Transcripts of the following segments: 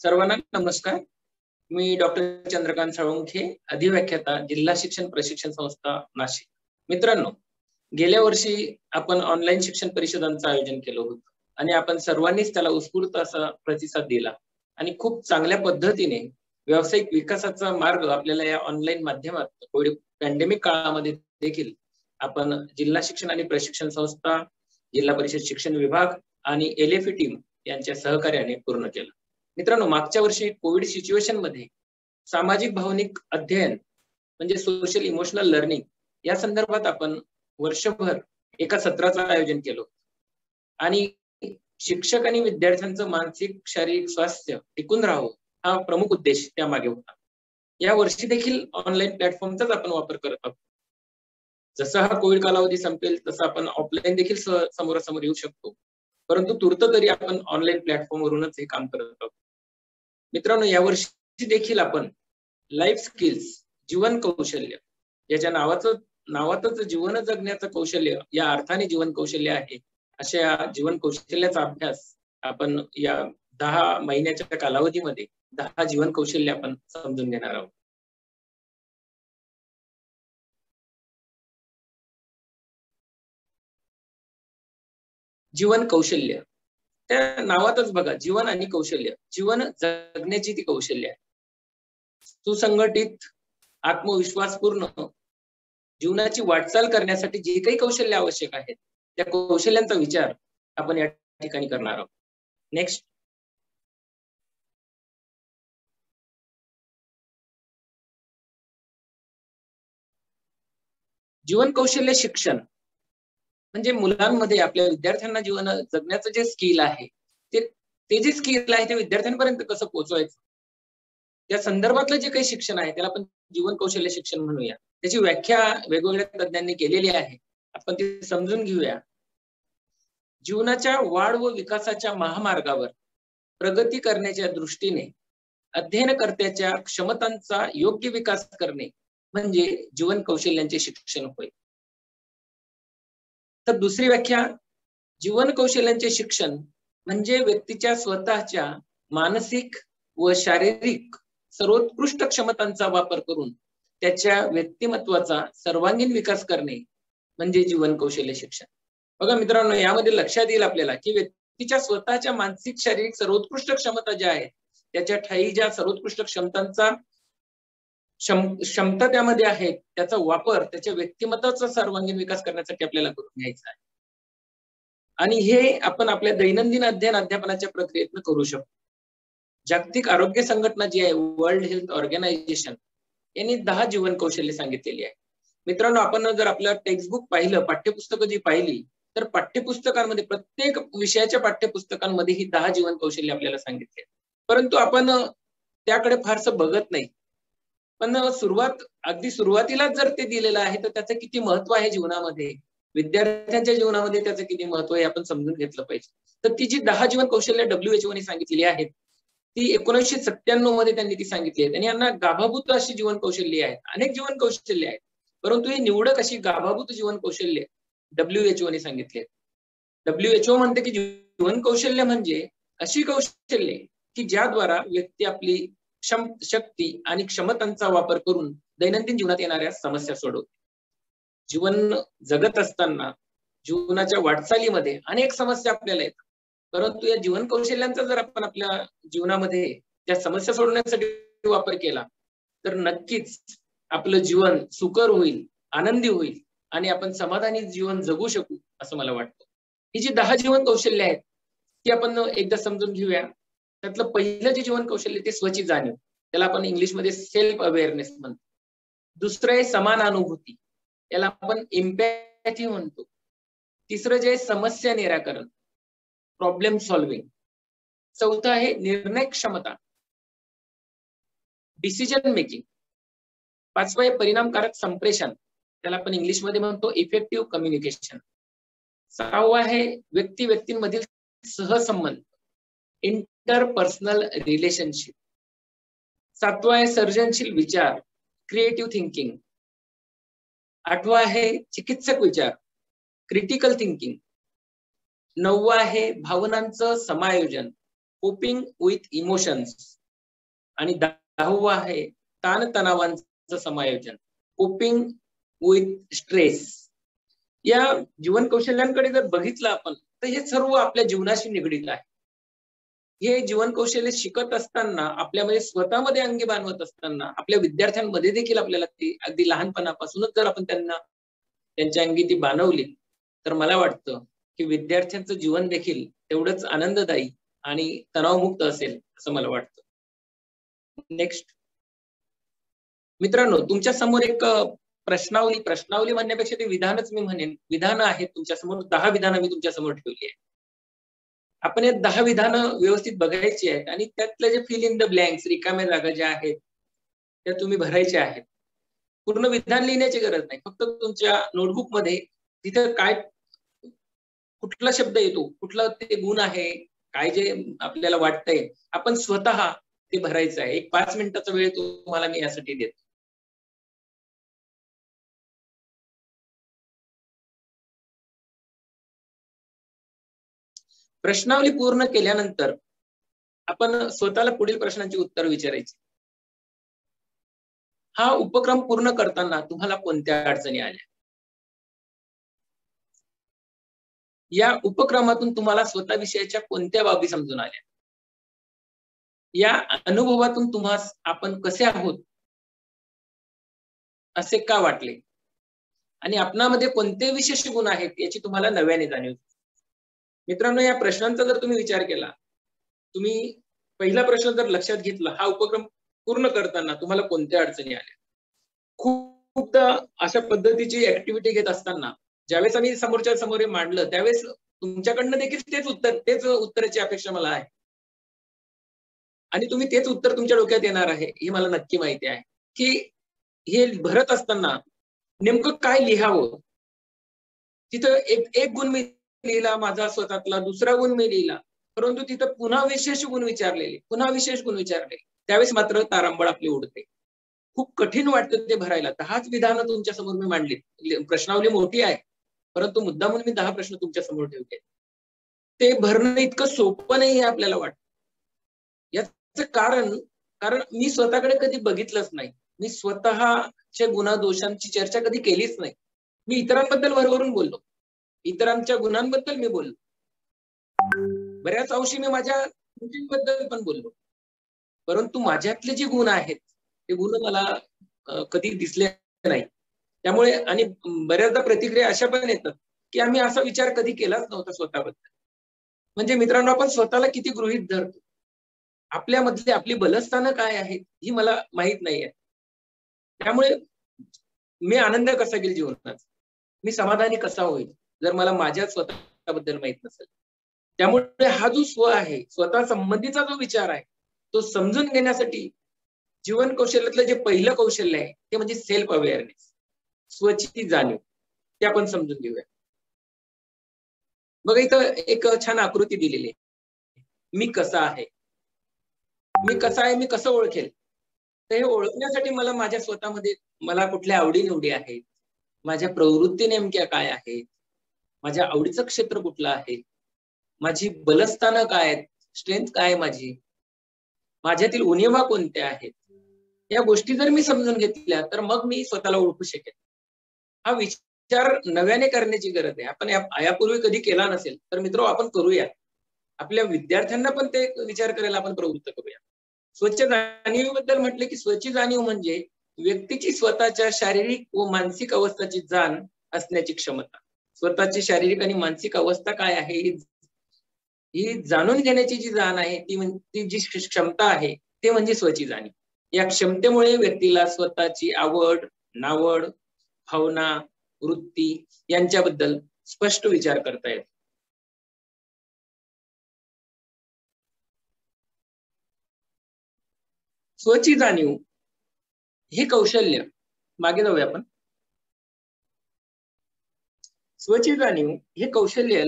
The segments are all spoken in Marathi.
सर्वांना नमस्कार. मी डॉक्टर चंद्रकांत साळुंखे, अधिव्याख्याता, जिल्हा शिक्षण प्रशिक्षण संस्था, नाशिक. मित्रांनो, गेल्या वर्षी आपण ऑनलाईन शिक्षण परिषदांचं आयोजन केलं होतं आणि आपण सर्वांनीच त्याला उत्स्फूर्त असा प्रतिसाद दिला आणि खूप चांगल्या पद्धतीने व्यावसायिक विकासाचा मार्ग आपल्याला या ऑनलाईन माध्यमात कोविड पॅन्डेमिक काळामध्ये देखील आपण जिल्हा शिक्षण आणि प्रशिक्षण संस्था, जिल्हा परिषद शिक्षण विभाग आणि LFE टीम यांच्या सहकार्याने पूर्ण केलं. मित्रांनो, मागच्या वर्षी कोविड सिच्युएशन मध्ये सामाजिक भावनिक अध्ययन म्हणजे सोशल इमोशनल लर्निंग या संदर्भात आपण वर्षभर एका सत्राचं आयोजन केलं आणि शिक्षक आणि विद्यार्थ्यांचं मानसिक शारीरिक स्वास्थ्य टिकून राहावं हा प्रमुख उद्देश त्यामागे होता. या वर्षी देखील ऑनलाईन प्लॅटफॉर्मचाच आपण वापर करत आहोत. जसा हा कोविड कालावधी संपेल तसं आपण ऑफलाईन देखील समोरासमोर येऊ शकतो, परंतु तूर्त तरी आपण ऑनलाईन प्लॅटफॉर्मवरूनच हे काम करत आहोत. मित्रांनो, यावर्षी देखील आपण लाईफ स्किल्स, जीवन कौशल्य, याच्या नावातच जीवन जगण्याचं कौशल्य या अर्थाने जीवन कौशल्य आहे, अशा जीवन कौशल्याचा अभ्यास आपण या 10 महिन्याच्या कालावधीमध्ये 10 जीवन कौशल्य आपण समजून घेणार आहोत. जीवन कौशल्य, त्या नावातच बघा, जीवन आणि कौशल्य. जीवन जगण्याची ती कौशल्य आहे. सुसंघटित, आत्मविश्वासपूर्ण जीवनाची वाटचाल करण्यासाठी जे काही कौशल्य आवश्यक आहेत त्या कौशल्यांचा विचार आपण या ठिकाणी करणार आहोत. नेक्स्ट. जीवन कौशल्य शिक्षण म्हणजे मुलांमध्ये, आपल्या विद्यार्थ्यांना जीवन जगण्याचं जे स्किल आहे ते जे स्किल आहे ते विद्यार्थ्यांपर्यंत कसं पोहोचवायचं, त्या संदर्भातलं जे काही शिक्षण आहे त्याला आपण जीवन कौशल्य शिक्षण म्हणूया. त्याची व्याख्या वेगवेगळ्या तज्ञांनी केलेली आहे, आपण ती समजून घेऊया. जीवनाच्या वाढ व विकासाच्या महामार्गावर प्रगती करण्याच्या दृष्टीने अध्ययनकर्त्याच्या क्षमतांचा योग्य विकास करणे म्हणजे जीवन कौशल्यांचे शिक्षण होय. तर दुसरी व्याख्या, जीवन कौशल्यांचे शिक्षण म्हणजे व्यक्तीच्या स्वतःच्या मानसिक व शारीरिक सर्वोत्कृष्ट क्षमतांचा वापर करून त्याच्या व्यक्तिमत्वाचा सर्वांगीण विकास करणे म्हणजे जीवन कौशल्य शिक्षण. बघा मित्रांनो, यामध्ये लक्षात येईल आपल्याला की व्यक्तीच्या स्वतःच्या मानसिक शारीरिक सर्वोत्कृष्ट क्षमता ज्या आहेत त्याच्या ठायी ज्या सर्वोत्कृष्ट क्षमतांचा क्षमता त्यामध्ये आहेत त्याचा वापर त्याच्या व्यक्तिमत्वाचा सर्वांगीण विकास करण्यासाठी आपल्याला करून घ्यायचा आहे. आणि हे आपण आपल्या दैनंदिन अध्यापनाच्या प्रक्रियेतून करू शकतो. जागतिक आरोग्य संघटना जी आहे, वर्ल्ड हेल्थ ऑर्गनायझेशन, यांनी 10 जीवन कौशल्य सांगितलेली आहे. मित्रांनो, आपण जर आपलं टेक्स्टबुक पाहिलं, पाठ्यपुस्तकं जी पाहिली, तर पाठ्यपुस्तकांमध्ये प्रत्येक विषयाच्या पाठ्यपुस्तकांमध्ये ही 10 जीवन कौशल्य आपल्याला सांगितले, परंतु आपण त्याकडे फारसं बघत नाही. पण अगदी सुरुवातीला जर ते दिलेलं आहे तर त्याचं किती महत्व आहे जीवनामध्ये, विद्यार्थ्यांच्या जीवनामध्ये त्याचं किती महत्व आहे आपण समजून घेतलं पाहिजे. तर ती जी 10 जीवन कौशल्य WHO ने सांगितलेली आहेत ती 1997 मध्ये त्यांनी ती सांगितली आहेत आणि यांना गाभाभूत अशी जीवन कौशल्य आहेत. अनेक जीवन कौशल्य आहेत, परंतु ही निवडक अशी गाभाभूत जीवन कौशल्य WHO ने सांगितले. WHO म्हणते की जीवन कौशल्य म्हणजे अशी कौशल्ये की ज्याद्वारा व्यक्ती आपली शक्ती आणि क्षमतांचा वापर करून दैनंदिन जीवनात येणाऱ्या समस्या सोडवते. जीवन जगत असताना जीवनाच्या वाटचालीमध्ये अनेक समस्या आपल्याला येतात, परंतु या जीवन कौशल्यांचा जर आपण आपल्या जीवनामध्ये त्या समस्या सोडवण्यासाठी वापर केला तर नक्कीच आपलं जीवन सुकर होईल, आनंदी होईल आणि आपण समाधानी जीवन जगू शकू असं मला वाटतं. ही जी 10 जीवन कौशल्य आहेत ती आपण एकदा समजून घेऊया. त्यातलं पहिलं जे जीवन कौशल्य ते स्वची जाणीव, त्याला आपण इंग्लिशमध्ये सेल्फ अवेअरनेस म्हणतो. दुसरं आहे समानानुभूती, याला आपण एम्पॅथी म्हणतो. तिसरं जे आहे समस्या निराकरण, प्रॉब्लेम सॉल्व्हिंग. चौथं आहे निर्णय क्षमता, डिसिजन मेकिंग. पाचवं आहे परिणामकारक संप्रेषण, त्याला आपण इंग्लिशमध्ये म्हणतो इफेक्टिव्ह कम्युनिकेशन. सहावं आहे व्यक्तींमधील सहसंबंध, इंटरपर्सनल रिलेशनशिप. सातवा आहे सर्जनशील विचार, क्रिएटिव्ह थिंकिंग. आठवा आहे चिकित्सक विचार, क्रिटिकल थिंकिंग. 9वा आहे भावनांचं समायोजन, कोपिंग विथ इमोशन्स, आणि 10वा आहे ताणतणावांचं समायोजन, कोपिंग विथ स्ट्रेस. या जीवन कौशल्यांकडे जर बघितलं आपण तर हे सर्व आपल्या जीवनाशी निगडीत आहे. हे जीवन कौशल्य शिकत असताना, आपल्यामध्ये स्वतःमध्ये अंगी बांधवत असताना, आपल्या विद्यार्थ्यांमध्ये देखील आपल्याला ती अगदी लहानपणापासूनच जर आपण त्यांच्या अंगी ती बाणवली तर मला वाटतं की विद्यार्थ्यांचं जीवन देखील तेवढंच आनंददायी आणि तणावमुक्त असेल असं मला वाटतं. नेक्स्ट मित्रांनो, तुमच्या समोर एक प्रश्नावली म्हणण्यापेक्षा ते विधानच मी म्हणेन, विधानं आहेत तुमच्या समोर. 10 विधानं मी तुमच्या समोर ठेवली आहे. आपण हे 10 विधानं व्यवस्थित बघायची आहेत आणि त्यातले जे फिल इन द ब्लँक्स, रिकाम्या जागा ज्या आहेत त्या तुम्ही भरायच्या आहेत. पूर्ण विधान लिहिण्याची गरज नाही, फक्त तुमच्या नोटबुक मध्ये तिथे काय, कुठला शब्द येतो, कुठला ते गुण आहे, काय जे आपल्याला वाटतंय, आपण स्वतः ते भरायचं आहे. एक 5 मिनिटाचा वेळ तुम्हाला मी यासाठी देतो. प्रश्नावली पूर्ण केल्यानंतर आपण स्वतःला पुढील प्रश्नांची उत्तर विचारायची. हा उपक्रम पूर्ण करताना तुम्हाला कोणत्या अडचणी आल्या? या उपक्रमातून तुम्हाला स्वतःविषयीच्या कोणत्या बाबी समजून आल्या? या अनुभवातून तुम्हाला आपण कसे आहोत असे का वाटले? आणि आपणामध्ये कोणते विशेष गुण आहेत याची तुम्हाला नव्याने जाणीव. मित्रांनो, या प्रश्नांचा जर तुम्ही विचार केला, तुम्ही पहिला प्रश्न जर लक्षात घेतला, हा उपक्रम पूर्ण करताना तुम्हाला कोणत्या अडचणी आल्या? खूपदा अशा पद्धतीची ऍक्टिव्हिटी घेत असताना ज्यावेळेस आम्ही समोरच्या समोर मांडलं त्यावेळेस तुमच्याकडनं देखील तेच उत्तराची अपेक्षा मला आहे आणि तुम्ही तेच उत्तर तुमच्या डोक्यात येणार आहे हे मला नक्की माहिती आहे. की हे भरत असताना नेमकं काय लिहावं, तिथं एक गुण मी लिहिला माझा स्वतःतला, दुसरा गुण मी लिहिला, परंतु तिथं पुन्हा विशेष गुण विचारले, त्यावेळेस मात्र तारांबळ आपली उडते. खूप कठीण वाटतं ते भरायला. 10च विधानं तुमच्या समोर मी मांडली, प्रश्नावली मोठी आहे परंतु मुद्दामून मी 10 प्रश्न तुमच्या समोर ठेवले. ते भरणं इतकं सोपं नाही आहे आपल्याला वाटतं. याचं कारण मी स्वतःकडे कधी बघितलंच नाही. मी स्वतःच्या गुणादोषांची चर्चा कधी केलीच नाही. मी इतरांबद्दल भरभरून बोललो, इतरांच्या गुणांबद्दल मी बोललो, बऱ्याच अंशी मी माझ्या त्रुटींबद्दल पण बोललो, परंतु माझ्यातले जे गुण आहेत ते गुण मला कधी दिसले नाही. त्यामुळे आणि बऱ्याचदा प्रतिक्रिया अशा पण येतात की आम्ही असा विचार कधी केलाच नव्हता स्वतःबद्दल. म्हणजे मित्रांनो, आपण स्वतःला किती गृहीत धरतो, आपल्यामधली आपली बलस्थानं काय आहेत ही मला माहित नाहीये. त्यामुळे मी आनंद कसा घेईल जीवनात, मी समाधानी कसा होईल जर मला माझ्या स्वतःबद्दल माहित नसेल. त्यामुळे हा जो स्व आहे, स्वतः संबंधीचा जो विचार आहे, तो समजून घेण्यासाठी जीवन कौशल्यातलं जे पहिलं कौशल्य आहे ते म्हणजे सेल्फ अवेअरनेस, स्वची जाणीव. ते आपण समजून घेऊया. बघा, इथं एक छान आकृती दिलेली आहे. मी कसा आहे, मी कसं ओळखेल? तर हे ओळखण्यासाठी मला माझ्या स्वतःमध्ये मला कुठल्या आवडीनिवडी आहेत, माझ्या प्रवृत्ती नेमक्या काय आहेत, माझ्या आवडीचं क्षेत्र कुठलं आहे, माझी बलस्थानं काय आहेत, स्ट्रेंथ काय आहे माझ्यातील उणिवा कोणत्या आहेत, या गोष्टी जर मी समजून घेतल्या तर मग मी स्वतःला ओळखू शकेन. हा विचार नव्याने करण्याची गरज आहे. आपण यापूर्वी कधी केला नसेल तर मित्र आपण करूया. आपल्या विद्यार्थ्यांना पण ते विचार करायला आपण प्रवृत्त करूया. स्वच्छ जाणीवेबद्दल म्हटले की स्वची जाणीव म्हणजे व्यक्तीची स्वतःच्या शारीरिक व मानसिक अवस्थेची जाण असण्याची क्षमता. स्वतःची शारीरिक आणि मानसिक अवस्था काय आहे ही जाणून घेण्याची जी जाण आहे ती जी क्षमता आहे ते म्हणजे स्वची जाणीव. या क्षमतेमुळे व्यक्तीला स्वतःची आवड, नावड, भावना, वृत्ती यांच्याबद्दल स्पष्ट विचार करता येतो. स्वची जाणीव हे कौशल्य, मागे जाऊया आपण. स्वची जाणीव हे कौशल्य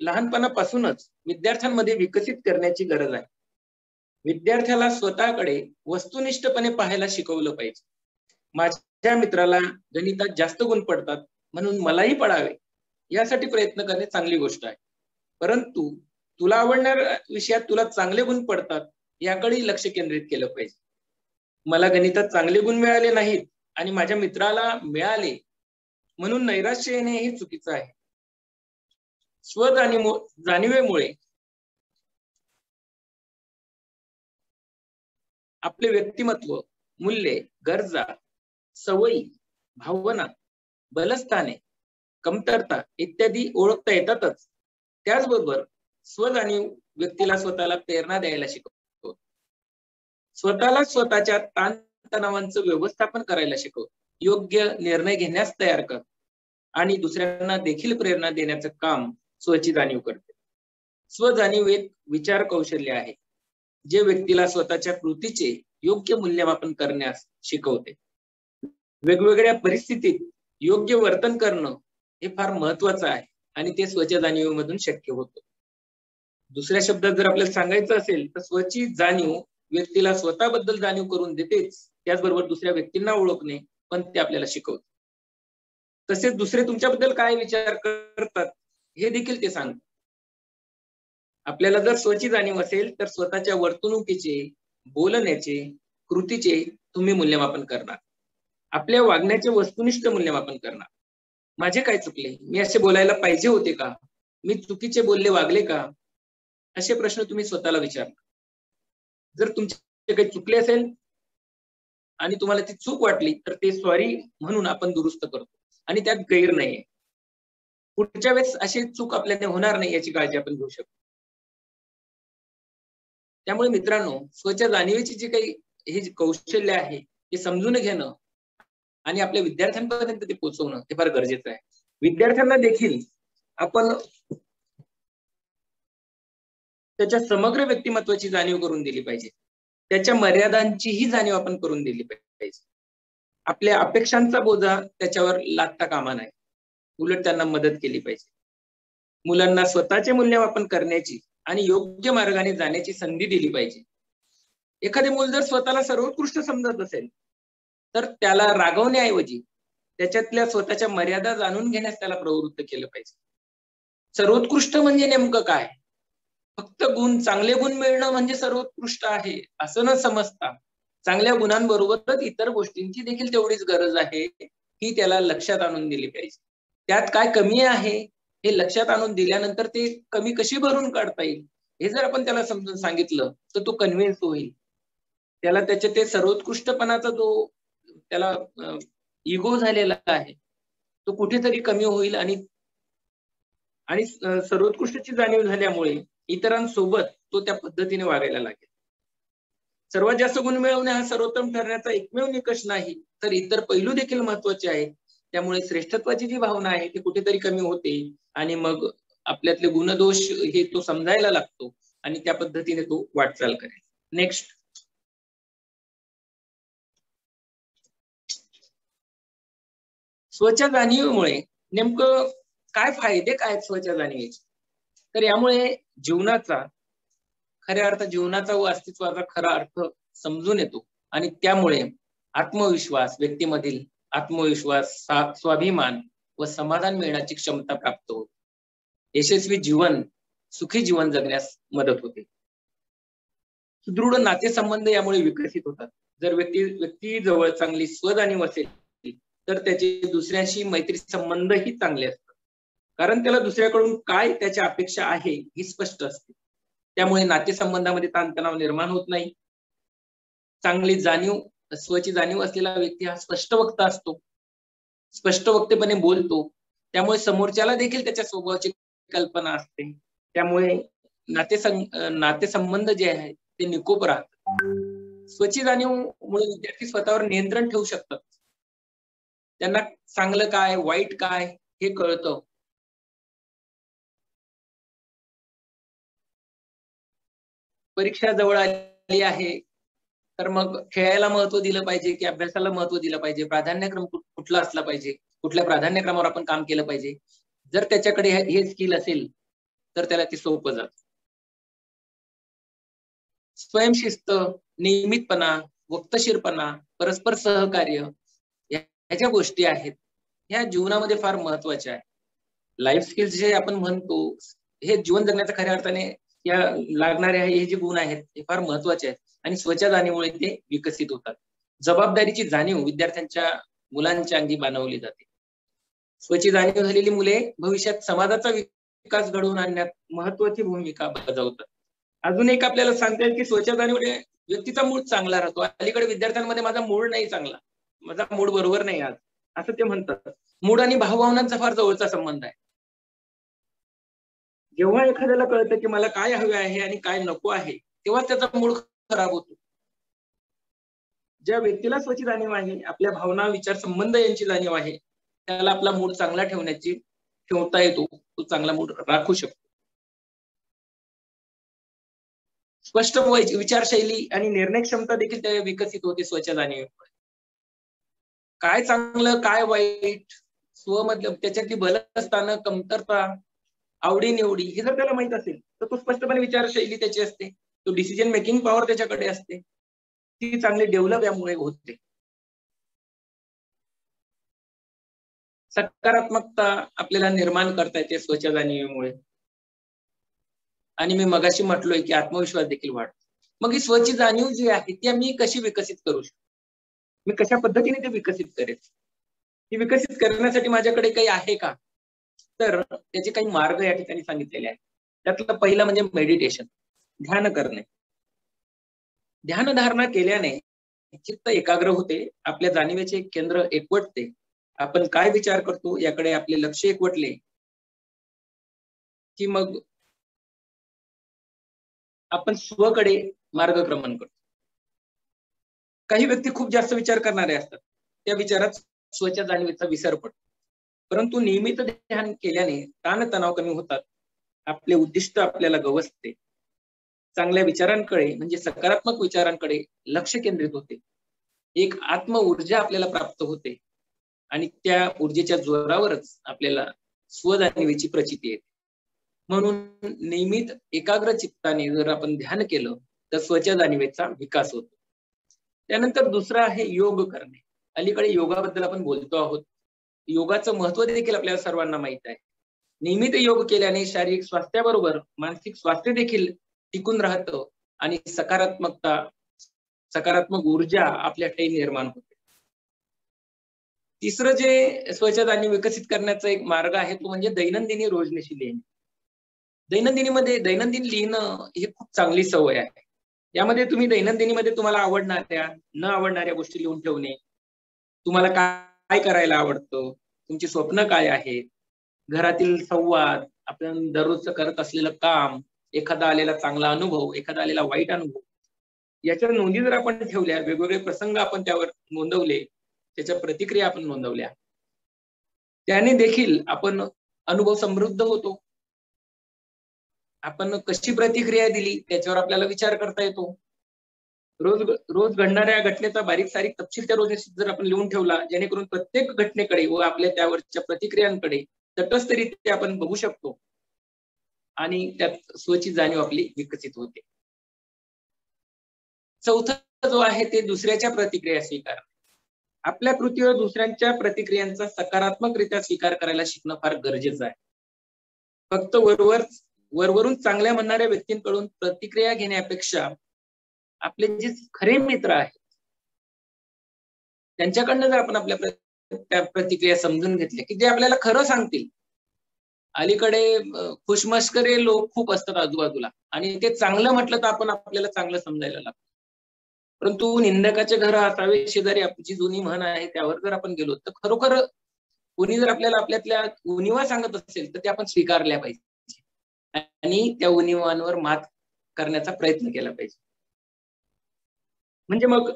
लहानपणापासूनच विद्यार्थ्यांमध्ये विकसित करण्याची गरज आहे. विद्यार्थ्याला स्वतःकडे वस्तुनिष्ठपणे पाहायला शिकवलं पाहिजे. माझ्या मित्राला गणितात जास्त गुण पडतात म्हणून मलाही पडावे यासाठी प्रयत्न करणे चांगली गोष्ट आहे, परंतु तुला आवडणाऱ्या विषयात तुला चांगले गुण पडतात याकडे लक्ष केंद्रित केलं पाहिजे. मला गणितात चांगले गुण मिळाले नाहीत आणि माझ्या मित्राला मिळाले म्हणून नैराश्य येणे हे चुकीचं आहे. जाणीवेमुळे आपले व्यक्तिमत्व, मूल्ये, गरजा, सवयी, भावना, बलस्थाने, कमतरता इत्यादी ओळखता येतातच. त्याचबरोबर स्वजाणीव व्यक्तीला स्वतःला प्रेरणा द्यायला शिकवतो. स्वतःला स्वतःच्या ताणतणावांचं व्यवस्थापन करायला शिकवतो. योग्य निर्णय घेण्यास तयार कर आणि दुसऱ्यांना देखील प्रेरणा देण्याचं काम स्वची जाणीव करते. स्वजाणीव एक विचार कौशल्य आहे जे व्यक्तीला स्वतःच्या कृतीचे योग्य मूल्यमापन करण्यास शिकवते. वेगवेगळ्या परिस्थितीत योग्य वर्तन करणं हे फार महत्वाचं आहे आणि ते स्वच्या जाणीवेमधून शक्य होतं. दुसऱ्या शब्दात जर आपल्याला सांगायचं असेल तर स्वची जाणीव व्यक्तीला स्वतःबद्दल जाणीव करून देतेच, त्याचबरोबर दुसऱ्या व्यक्तींना ओळखणे पण ते आपल्याला शिकवते. तसेच दुसरे तुमच्याबद्दल काय विचार करतात हे देखील ते सांगतात. आपल्याला जर स्वची जाणीव असेल तर स्वतःच्या वर्तणुकीचे, बोलण्याचे, कृतीचे तुम्ही मूल्यमापन करणार. आपल्या वागण्याचे वस्तुनिष्ठ मूल्यमापन करणार. माझे काय चुकले? मी असे बोलायला पाहिजे होते का? मी चुकीचे बोलले, वागले का? असे प्रश्न तुम्ही स्वतःला विचारणार. जर तुमचे काही चुकले असेल आणि तुम्हाला ती चूक वाटली तर ते सॉरी म्हणून आपण दुरुस्त करतो आणि त्यात गैर नाहीये. पुढच्या वेळेस अशी चूक आपल्याने होणार नाही याची काळजी आपण घेऊ शकतो. त्यामुळे मित्रांनो, स्वच्या जाणीवेची जी काही हे कौशल्य आहे ते समजून घेणं आणि आपल्या विद्यार्थ्यांपर्यंत ते पोहोचवणं हे फार गरजेचं आहे. विद्यार्थ्यांना देखील आपण त्याच्या समग्र व्यक्तिमत्वाची जाणीव करून दिली पाहिजे. त्याच्या मर्यादांचीही जाणीव आपण करून दिली पाहिजे. आपल्या अपेक्षांचा बोजा त्याच्यावर लादता कामा नये, उलट त्यांना मदत केली पाहिजे. मुलांना स्वतःचे मूल्यमापन करण्याची आणि योग्य मार्गाने जाण्याची संधी दिली पाहिजे. एखादे मूल जर स्वतःला सर्वोत्कृष्ट समजत असेल तर त्याला रागवण्याऐवजी त्याच्यातल्या स्वतःच्या मर्यादा जाणून घेण्यास त्याला प्रवृत्त केलं पाहिजे. सर्वोत्कृष्ट म्हणजे नेमकं काय? फक्त चांगले गुण मिळणं म्हणजे सर्वोत्कृष्ट आहे असं न समजता चांगल्या गुणांबरोबरच इतर गोष्टींची देखील तेवढीच गरज आहे ही त्याला लक्षात आणून दिली पाहिजे. त्यात काय कमी आहे हे लक्षात आणून दिल्यानंतर ते कमी कशी भरून काढता येईल हे जर आपण त्याला समजून सांगितलं तर तो कन्व्हिन्स होईल. त्याला त्याच्या ते सर्वोत्कृष्टपणाचा जो त्याला इगो झालेला आहे तो कुठेतरी कमी होईल आणि सर्वोत्कृष्टची जाणीव झाल्यामुळे इतरांसोबत तो त्या पद्धतीने वागायला लागेल. सर्वात जास्त गुण मिळवणे हा सर्वोत्तम ठरण्याचा एकमेव निकष नाही तर इतर पैलू देखील महत्वाचे आहेत. त्यामुळे श्रेष्ठत्वाची जी भावना आहे ती कुठेतरी कमी होते आणि मग आपल्यातले गुणदोष हे तो समजायला लागतो आणि त्या पद्धतीने तो वाटचाल करेल. नेक्स्ट, स्वच्या जाणीवेमुळे नेमकं काय फायदे काय स्वच्या जाणीवेचे? तर यामुळे जीवनाचा खऱ्या अर्थ जीवनाचा व अस्तित्वाचा खरा अर्थ समजून येतो आणि त्यामुळे आत्मविश्वास, व्यक्तीमधील आत्मविश्वास, स्वाभिमान व समाधान मिळण्याची क्षमता प्राप्त होते. यशस्वी जीवन, सुखी जीवन जगण्यास मदत होते. सुदृढ नातेसंबंध यामुळे विकसित होतात. जर व्यक्ती जवळ चांगली स्वजाणीव असेल तर त्याचे दुसऱ्यांशी मैत्री संबंधही चांगले असतात. कारण त्याला दुसऱ्याकडून काय त्याच्या अपेक्षा आहे ही स्पष्ट असते. त्यामुळे नातेसंबंधामध्ये ताणतणाव निर्माण होत नाही. चांगली जाणीव, स्वची जाणीव असलेला व्यक्ती हा स्पष्ट वक्ता असतो, स्पष्ट वक्तेपणे बोलतो. त्यामुळे समोरच्याला देखील त्याच्या स्वभावाची कल्पना असते. त्यामुळे नातेसंबंध जे आहेत ते निकोप राहतात. स्वची जाणीवमुळे विद्यार्थी स्वतःवर नियंत्रण ठेवू शकतात. त्यांना चांगलं काय, वाईट काय हे कळतं. परीक्षा जवळ आली आहे तर मग खेळायला महत्व दिलं पाहिजे की अभ्यासाला महत्व दिलं पाहिजे? प्राधान्यक्रम कुठला असला पाहिजे? कुठल्या प्राधान्यक्रमावर आपण काम केलं पाहिजे? जर त्याच्याकडे हे स्किल असेल तर त्याला ते सोपं जातं. स्वयंशिस्त, नियमितपणा, वक्तशीरपणा, परस्पर सहकार्य ह्या ज्या गोष्टी आहेत ह्या जीवनामध्ये फार महत्वाच्या आहेत. लाईफ स्किल्स जे आपण म्हणतो हे जीवन जगण्याचा खऱ्या अर्थाने या लागणारे हे जे गुण आहेत ते फार महत्वाचे आहेत आणि स्वच्या जाणीमुळे ते विकसित होतात. जबाबदारीची जाणीव विद्यार्थ्यांच्या मुलांच्या अंगी बाणवली जाते. स्वची जाणीव झालेली मुले भविष्यात समाजाचा विकास घडवून आणण्यात महत्वाची भूमिका बजावतात. अजून एक आपल्याला सांगता येईल की स्वच्या जाणीवमुळे व्यक्तीचा मूड चांगला राहतो. अलीकडे विद्यार्थ्यांमध्ये माझा मूड नाही चांगला, माझा मूड बरोबर नाही आज, असं ते म्हणतात. मूड आणि भावभावनांचा फार जवळचा संबंध आहे. जेव्हा एखाद्याला कळतं की मला काय हवे आहे आणि काय नको आहे, तेव्हा त्याचा मूड खराब होतो. ज्या व्यक्तीला स्वची जाणीव आहे, आपल्या भावना, विचार, संबंध यांची जाणीव आहे, त्याला आपला मूड चांगला ठेवता येतो, तो चांगला मूड राखू शकतो. स्पष्ट विचारशैली आणि निर्णय क्षमता देखील त्या विकसित होते स्वच्या जाणीवेमुळे. काय चांगलं काय वाईट, स्वमधलं त्याच्यातली बलस्थानं, कमतरता, आवडी-निवडी हे जर त्याला माहित असेल तर तो स्पष्टपणे विचारशैली त्याची असते, तो डिसिजन मेकिंग पॉवर त्याच्याकडे असते, ती चांगली डेव्हलप यामुळे होते. सकारात्मकता आपल्याला निर्माण करता येते स्वच्या जाणीवेमुळे. आणि मी मगाशी म्हटलोय की आत्मविश्वास देखील वाढतो. मग ही स्वची जाणीव जी आहे ती मी कशी विकसित करू शकतो, मी कशा पद्धतीने ते विकसित करेल, ती विकसित करण्यासाठी माझ्याकडे काही आहे का? तर त्याचे काही मार्ग या ठिकाणी सांगितलेले आहेत. त्यातला पहिला म्हणजे मेडिटेशन, ध्यान करणे. ध्यानधारणा केल्याने चित्त एकाग्र होते, आपल्या जाणीवेचे केंद्र एकवटते. आपण काय विचार करतो याकडे आपले लक्ष एकवटले की मग आपण स्वकडे मार्गक्रमण करतो. काही व्यक्ती खूप जास्त विचार करणारे असतात, त्या विचारात स्वच्या जाणीवेचा विसर पडतो. परंतु नियमित ध्यान केल्याने ताणतणाव कमी होतात, आपले उद्दिष्ट आपल्याला गवसते, चांगल्या विचारांकडे म्हणजे सकारात्मक विचारांकडे लक्ष केंद्रित होते, एक आत्म ऊर्जा आपल्याला प्राप्त होते आणि त्या ऊर्जेच्या जोरावरच आपल्याला स्वजाणीवेची प्रचिती येते. म्हणून नियमित एकाग्र चित्ताने जर आपण ध्यान केलं तर स्वच्या जाणीवेचा विकास होतो. त्यानंतर दुसरं आहे योग करणे. अलीकडे योगाबद्दल आपण बोलतो आहोत. योगाचं महत्व देखील आपल्याला सर्वांना माहित आहे. नियमित योग केल्याने शारीरिक स्वास्थ्याबरोबर मानसिक स्वास्थ्य देखील टिकून राहतं आणि सकारात्मक ऊर्जा आपल्याकडे निर्माण होते. तिसरं जे स्वच्या जाणीव विकसित करण्याचा एक मार्ग आहे तो म्हणजे दैनंदिनी रोजनिशी लिहिणे. दैनंदिन लिहिणं ही खूप चांगली सवय आहे. यामध्ये तुम्ही दैनंदिनीमध्ये तुम्हाला आवडणाऱ्या न आवडणाऱ्या गोष्टी लिहून ठेवणे, तुम्हाला काय करायला आवडतं, तुमची स्वप्न काय आहेत, घरातील संवाद, आपण दररोजचं करत असलेलं काम, एखादा आलेला चांगला अनुभव, एखादा आलेला वाईट अनुभव, याच्या नोंदी जर आपण ठेवल्या, वेगवेगळे प्रसंग आपण त्यावर नोंदवले, त्याच्या प्रतिक्रिया आपण नोंदवल्या, त्याने देखील आपण अनुभव समृद्ध होतो. आपण कशी प्रतिक्रिया दिली त्याच्यावर आपल्याला विचार करता येतो. रोज घडणाऱ्या घटनेचा बारीक सारीक तपशील त्या रोजनिशीत जर आपण लिहून ठेवला, जेणेकरून प्रत्येक घटनेकडे व आपल्या त्यावरच्या प्रतिक्रियांकडे तटस्थरित्या आपण बघू शकतो आणि त्यात स्वची जाणीव आपली विकसित होते. चौथं जो आहे ते दुसऱ्याच्या प्रतिक्रिया स्वीकार. आपल्या कृतीवर दुसऱ्यांच्या प्रतिक्रियांचा सकारात्मकरित्या स्वीकार करायला शिकणं फार गरजेचं आहे. फक्त वरवरून चांगल्या म्हणणाऱ्या व्यक्तींकडून प्रतिक्रिया घेण्यापेक्षा आपले जे खरे मित्र आहेत त्यांच्याकडनं जर आपण आपल्या प्रतिक्रिया समजून घेतल्या की जे आपल्याला खरं सांगतील. अलीकडे खुशमस्करे लोक खूप असतात आजूबाजूला आणि ते चांगलं म्हटलं तर आपण आपल्याला चांगलं समजायला लागतो. परंतु निंदकाचे घर असावे शेजारी, आपली जुनी म्हण आहे, त्यावर जर आपण गेलो तर खरोखर कोणी जर आपल्याला आपल्यातल्या उणिवा सांगत असेल तर ते आपण स्वीकारल्या पाहिजे आणि त्या उणिवांवर मात करण्याचा प्रयत्न केला पाहिजे. म्हणजे मग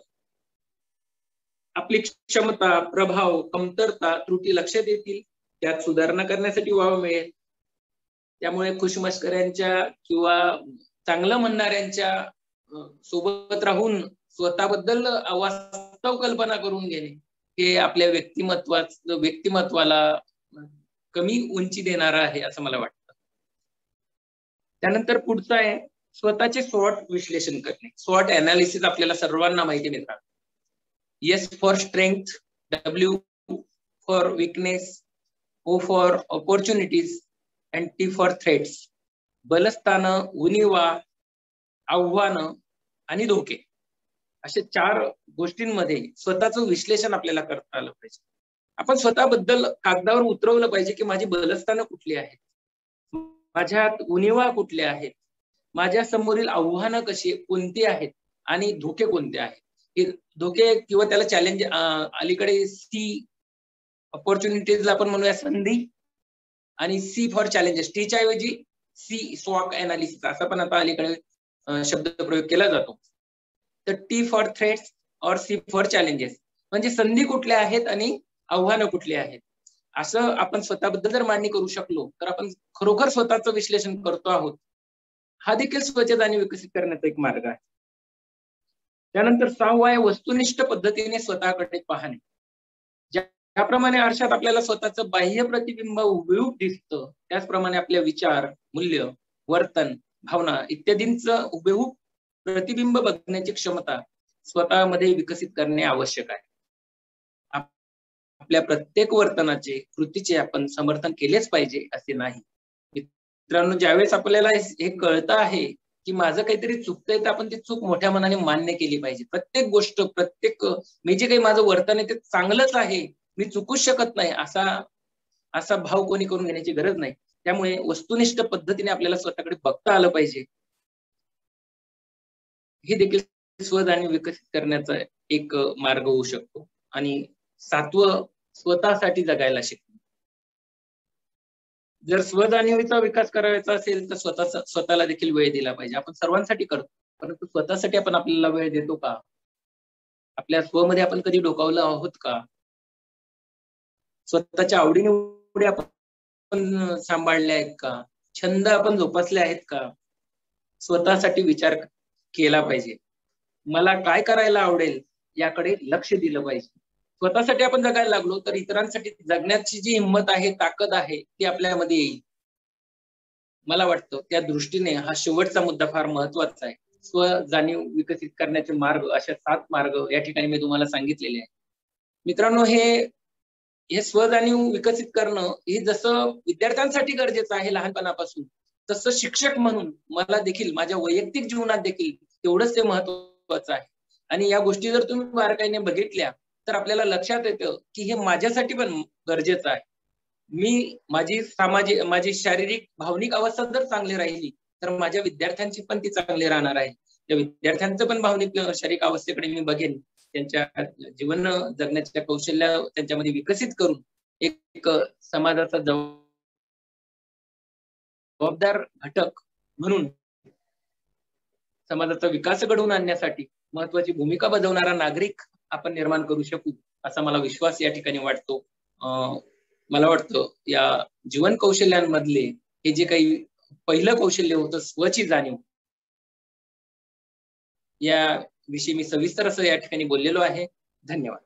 आपली क्षमता, प्रभाव, कमतरता, त्रुटी लक्षात येतील, त्यात सुधारणा करण्यासाठी वाव मिळेल. त्यामुळे खुशमस्कऱ्यांच्या किंवा चांगलं म्हणणाऱ्यांच्या सोबत राहून स्वतःबद्दल अवास्तव कल्पना करून घेणे हे आपल्या व्यक्तिमत्वाला कमी उंची देणार आहे असं मला वाटतं. त्यानंतर पुढचं आहे स्वतःचे स्वॉट विश्लेषण करणे. स्वॉट अनालिसिस आपल्याला सर्वांना माहिती मिळतात. S for strength, W for weakness, O for opportunities and T for threats. बलस्थानं, उणिवा, आव्हानं आणि धोके अशा 4 गोष्टींमध्ये स्वतःचं विश्लेषण आपल्याला करता आलं पाहिजे. आपण स्वतःबद्दल कागदावर उतरवलं पाहिजे की माझी बलस्थानं कुठली आहेत, माझ्यात उणिवा कुठल्या आहेत, माझ्या समोरील आव्हानं कशी कोणती आहेत आणि धोके कोणते आहेत. हे धोके किंवा त्याला चॅलेंज अलीकडे सी अपॉर्च्युनिटीजला आपण म्हणूया संधी आणि सी फॉर चॅलेंजेस, टीच्या ऐवजी सी स्वॉक अनालिसिस असा पण आता अलीकडे शब्द प्रयोग केला जातो. तर टी फॉर थ्रेट्स और सी फॉर चॅलेंजेस म्हणजे संधी कुठल्या आहेत आणि आव्हानं कुठली आहेत. असं आपण स्वतःबद्दल जर मांडणी करू शकलो तर आपण खरोखर स्वतःचं विश्लेषण करतो आहोत. हा देखील स्वच्छता विकसित करण्याचा एक मार्ग आहे. त्यानंतर 6वा आहे वस्तुनिष्ठ पद्धतीने स्वतःकडे पाहणे. ज्याप्रमाणे आरशात आपल्याला स्वतःचं बाह्य प्रतिबिंब हुबेहूब दिसतं, त्याचप्रमाणे आपले विचार, मूल्य, वर्तन, भावना इत्यादींचं हुबेहूब प्रतिबिंब बघण्याची क्षमता स्वतःमध्ये विकसित करणे आवश्यक आहे. आपल्या प्रत्येक वर्तनाचे, कृतीचे आपण समर्थन केलेच पाहिजे असे नाही. मित्रांनो, ज्यावेळेस आपल्याला हे कळतं आहे की माझं काहीतरी चुकतंय तर आपण ती चूक मोठ्या मनाने मान्य केली पाहिजे. प्रत्येक गोष्ट, मी जे काही माझं वर्तन आहे ते चांगलंच आहे, मी चुकूच शकत नाही असा भाव कोणी करून घेण्याची गरज नाही. त्यामुळे वस्तुनिष्ठ पद्धतीने आपल्याला स्वतःकडे बघता आलं पाहिजे. हे देखील स्वजाणीव विकसित करण्याचा एक मार्ग होऊ शकतो. आणि 7वं स्वतःसाठी जगायला शिकणे. जर स्वजाणीवेचा विकास करायचा असेल तर स्वतःला देखील वेळ दिला पाहिजे. आपण सर्वांसाठी करतो, परंतु स्वतःसाठी आपण आपल्याला वेळ देतो का? आपल्या स्वमध्ये आपण कधी डोकावलं आहोत का? स्वतःच्या आवडीनिवडी आपण सांभाळल्या आहेत का? छंद आपण जोपासले आहेत का? स्वतःसाठी विचार केला पाहिजे. मला काय करायला आवडेल याकडे लक्ष दिलं पाहिजे. स्वतःसाठी आपण जगायला लागलो तर इतरांसाठी जगण्याची जी हिंमत आहे, ताकद आहे ती आपल्यामध्ये येईल. मला वाटतं त्या दृष्टीने हा शेवटचा मुद्दा फार महत्वाचा आहे. स्वजाणीव विकसित करण्याचे मार्ग, अशा 7 मार्ग या ठिकाणी मी तुम्हाला सांगितलेले आहेत. मित्रांनो, हे स्वजाणीव विकसित करणं हे जसं विद्यार्थ्यांसाठी गरजेचं आहे लहानपणापासून, तसं शिक्षक म्हणून मला देखील माझ्या वैयक्तिक जीवनात देखील तेवढंच ते महत्वाचं आहे. आणि या गोष्टी जर तुम्ही बारकाईने बघितल्या तर आपल्याला लक्षात येतं की हे माझ्यासाठी पण गरजेचं आहे. माझी शारीरिक, भावनिक अवस्था जर चांगली राहिली तर माझ्या विद्यार्थ्यांची पण ती चांगली राहणार आहे. त्या विद्यार्थ्यांचं पण भावनिक, शारीरिक अवस्थेकडे मी बघेन. त्यांच्या जीवन जगण्याच्या कौशल्य त्यांच्यामध्ये विकसित करून एक समाजाचा जबाबदार घटक म्हणून समाजाचा विकास घडवून आणण्यासाठी महत्वाची भूमिका बजावणारा नागरिक आपण निर्माण करू शकू असा मला विश्वास या ठिकाणी वाटतो. मला वाटतं या जीवन कौशल्यांमधले हे जे काही पहिलं कौशल्य होतं स्वची जाणीव, या विषयी मी सविस्तर असं या ठिकाणी बोललेलो आहे. धन्यवाद.